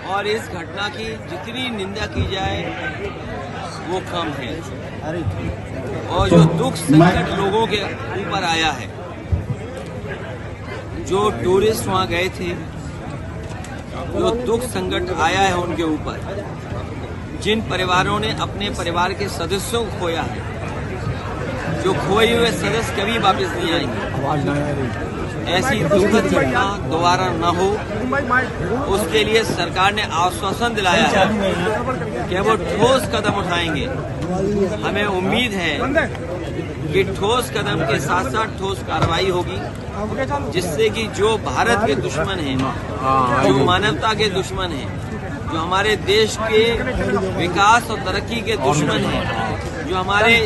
और इस घटना की जितनी निंदा की जाए वो कम है। और जो दुख संकट लोगों के ऊपर आया है, जो टूरिस्ट वहां गए थे, जो दुख संकट आया है उनके ऊपर, जिन परिवारों ने अपने परिवार के सदस्यों को खोया है, जो खोए हुए सदस्य कभी वापस नहीं आएंगे, ऐसी दुखद घटना दोबारा न हो, उसके लिए सरकार ने आश्वासन दिलाया है कि वो ठोस कदम उठाएंगे। हमें उम्मीद है कि ठोस कदम के साथ साथ ठोस कार्रवाई होगी, जिससे कि जो भारत के दुश्मन हैं, जो मानवता के दुश्मन हैं, जो हमारे देश के विकास और तरक्की के दुश्मन हैं, जो हमारे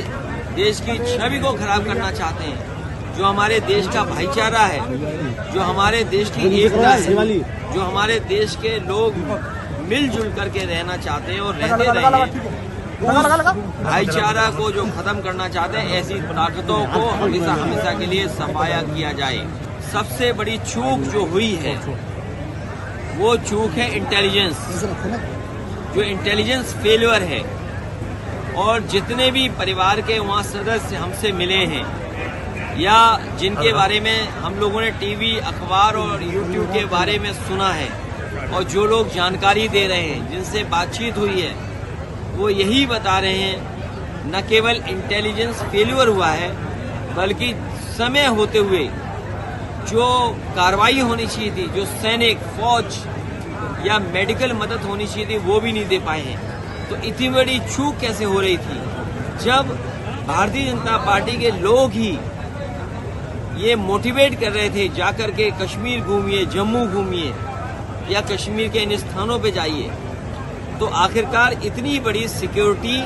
देश की छवि को खराब करना चाहते हैं, जो हमारे देश का भाईचारा है, जो हमारे देश की एकता है, जो हमारे देश के लोग मिलजुल करके रहना चाहते हैं और रहते रहे, भाईचारा को जो खत्म करना चाहते हैं, ऐसी ताकतों को हमेशा हमेशा के लिए सफाया किया जाए। सबसे बड़ी चूक जो हुई है वो चूक है इंटेलिजेंस, जो इंटेलिजेंस फेलियर है। और जितने भी परिवार के वहाँ सदस्य हमसे मिले हैं या जिनके बारे में हम लोगों ने टीवी, अखबार और यूट्यूब के बारे में सुना है, और जो लोग जानकारी दे रहे हैं, जिनसे बातचीत हुई है, वो यही बता रहे हैं न केवल इंटेलिजेंस फेलियर हुआ है, बल्कि समय होते हुए जो कार्रवाई होनी चाहिए थी, जो सैनिक, फौज या मेडिकल मदद होनी चाहिए थी, वो भी नहीं दे पाए हैं। तो इतनी बड़ी चूक कैसे हो रही थी, जब भारतीय जनता पार्टी के लोग ही ये मोटिवेट कर रहे थे जाकर के कश्मीर घूमिए, जम्मू घूमिए या कश्मीर के इन स्थानों पे जाइए, तो आखिरकार इतनी बड़ी सिक्योरिटी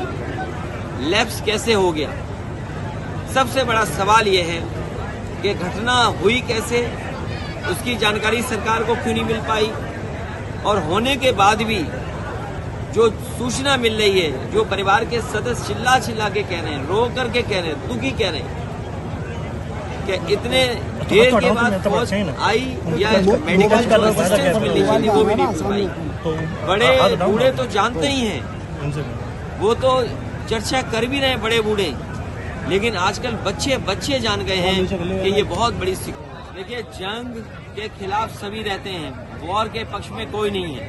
लैप्स कैसे हो गया। सबसे बड़ा सवाल यह है कि घटना हुई कैसे, उसकी जानकारी सरकार को क्यों नहीं मिल पाई, और होने के बाद भी जो सूचना मिल रही है, जो परिवार के सदस्य चिल्ला चिल्ला के कह रहे हैं, रो करके कह रहे हैं, दुखी कह रहे हैं कि इतने देर के बाद फौज आई या मेडिकल जो असिस्टेंस मिलनी चाहिए वो भी नहीं मिल पाई। बड़े बूढ़े तो जानते ही हैं, वो तो चर्चा कर भी रहे हैं बड़े बूढ़े, लेकिन आजकल बच्चे जान गए हैं कि ये बहुत बड़ी देखिए, जंग के खिलाफ सभी रहते हैं, वॉर के पक्ष में कोई नहीं है।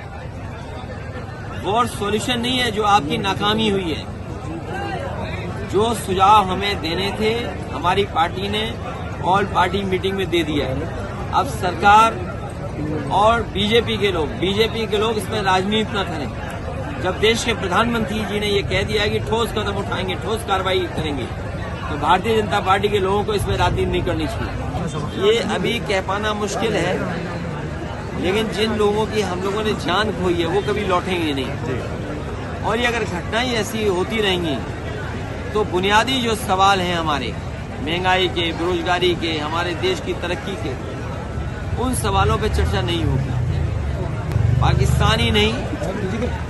वॉर सॉल्यूशन नहीं है जो आपकी नाकामी हुई है। जो सुझाव हमें देने थे हमारी पार्टी ने ऑल पार्टी मीटिंग में दे दिया है। अब सरकार और बीजेपी के लोग इसमें राजनीति न करें। जब देश के प्रधानमंत्री जी ने ये कह दिया कि ठोस कदम उठाएंगे, ठोस कार्रवाई करेंगे, तो भारतीय जनता पार्टी के लोगों को इसमें राजनीति नहीं करनी चाहिए। ये अभी कह पाना मुश्किल है, लेकिन जिन लोगों की हम लोगों ने जान खोई है वो कभी लौटेंगे नहीं। और ये अगर घटनाएं ऐसी होती रहेंगी तो बुनियादी जो सवाल हैं हमारे, महंगाई के, बेरोजगारी के, हमारे देश की तरक्की के, उन सवालों पे चर्चा नहीं होगी। पाकिस्तानी नहीं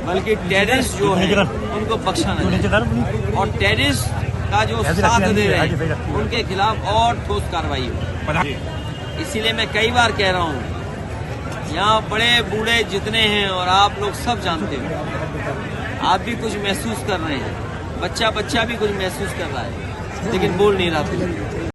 बल्कि टेररिस्ट जो है उनको बख्शा नहीं, और टेररिस्ट का जो साथ दे रहे हैं उनके खिलाफ और ठोस कार्रवाई हो। इसीलिए मैं कई बार कह रहा हूँ, यहाँ बड़े बूढ़े जितने हैं और आप लोग सब जानते हो, आप भी कुछ महसूस कर रहे हैं, बच्चा भी कुछ महसूस कर रहा है, लेकिन बोल नहीं रहा।